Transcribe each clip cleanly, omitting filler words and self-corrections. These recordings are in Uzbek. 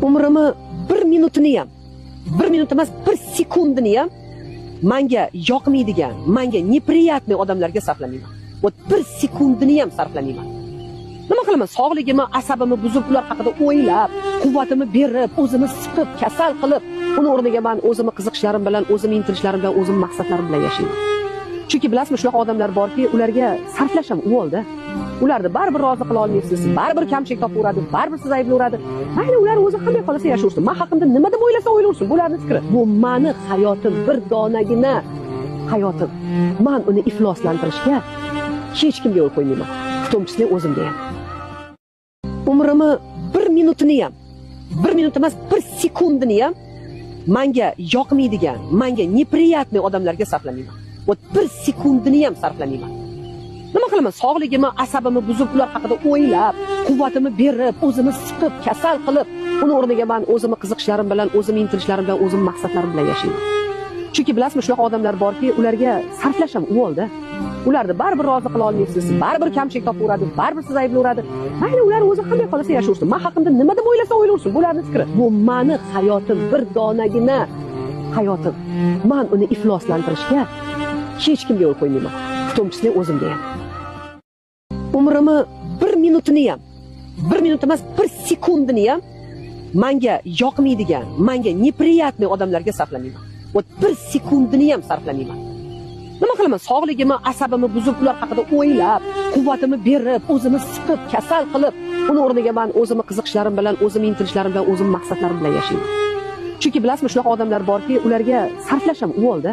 umrimni 1 minutini ham, 1 minut emas, 1 sekundini ham menga yoqmaydigan, menga неприятный odamlarga sarflamayman. Вот 1 sekundini ham sarflamayman. Nima qilaman? Sog'ligimni, asabimni buzib, ular haqida o'ylab, quvvatimni berib, o'zimni siqib, kasal qilib, uni o'rniga men o'zimni qiziqishlarim bilan, o'zimni intilishlarim bilan, o'zim maqsadlarim bilan yashayman. Chunki bilasizmi, shunaqa odamlar borki, ularga sarflash ham uvolda. Ularni baribir rozi qila olmaysiz, baribir kamchilik topaveradi, baribir siz ayblayveradi. Mayli, ular o'zi qanday qolsa yashayversin. Men haqimda nima deb o'ylasa o'ylaversin, bularning fikri. Bu meni hayotim, bir donagina hayotim. Men uni ifloslantirishga hech kimga yo'l qo'ymayman. Tomchisi o'zimga ham. Umrimni 1 minutini ham, 1 minut emas, 1 sekundini ham menga yoqmaydigan, menga неприятный odamlarga sarflamayman. Вот 1 sekundini ham sarflamayman. Nima qilaman? Sog'ligimni, asabimni buzib, ular haqida o'ylab, quvvatimni berib, o'zimni siqib, kasal qilib, uni o'rniga men o'zimni qiziqishlarim bilan, o'zimni intilishlarim bilan, o'zim maqsadlarim bilan yashayman. Chunki bilasizmi, shunaqa odamlar borki, ularga sarflash ham uvolda. Ularni baribir rozi qila olmaysiz, baribir kamchilik topaveradi, baribir siz ayblayveradi. Mayli, ular o'zi qanday qolsa yashayversin. Men haqimda nima deb o'ylasa o'ylaversin, bularning fikri. Bu meni hayotim, bir donagina hayotim. Men uni ifloslantirishga hech kimga yo'l qo'ymayman. Tomchisi o'zimga ham. Umrimni 1 minutini ham, 1 minut emas, 1 sekundini ham menga yoqmaydigan, menga неприятный odamlarga sarflamayman. Вот 1 sekundini ham sarflamayman. Nima qilaman? Sog'ligimni, asabimni buzib, ular haqida o'ylab, quvvatimni berib, o'zimni siqib, kasal qilib, uni o'rniga men o'zimni qiziqishlarim bilan, o'zimni intilishlarim bilan, o'zim maqsadlarim bilan yashayman. Chunki bilasizmi, shunaqa odamlar borki, ularga sarflash ham uvolda.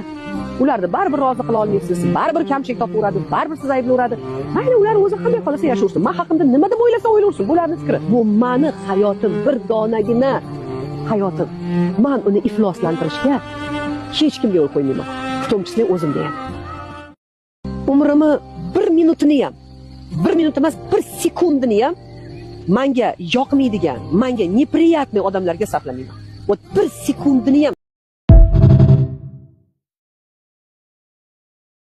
Ularni baribir rozi qila olmaysiz, baribir kamchilik topaveradi, baribir siz ayblayveradi. Mayli, ular o'zi qanday qolsa yashayversin. Men haqimda nima deb o'ylasa o'ylaversin, bularning fikri. Bu meni hayotim, bir donagina hayotim. Men uni ifloslantirishga hech kimga yo'l qo'ymayman. Tomchisi o'zimga ham. Umrimni 1 minutini ham, 1 minut emas, 1 sekundini ham menga yoqmaydigan, menga неприятный odamlarga sarflamayman. Вот 1 sekundini ham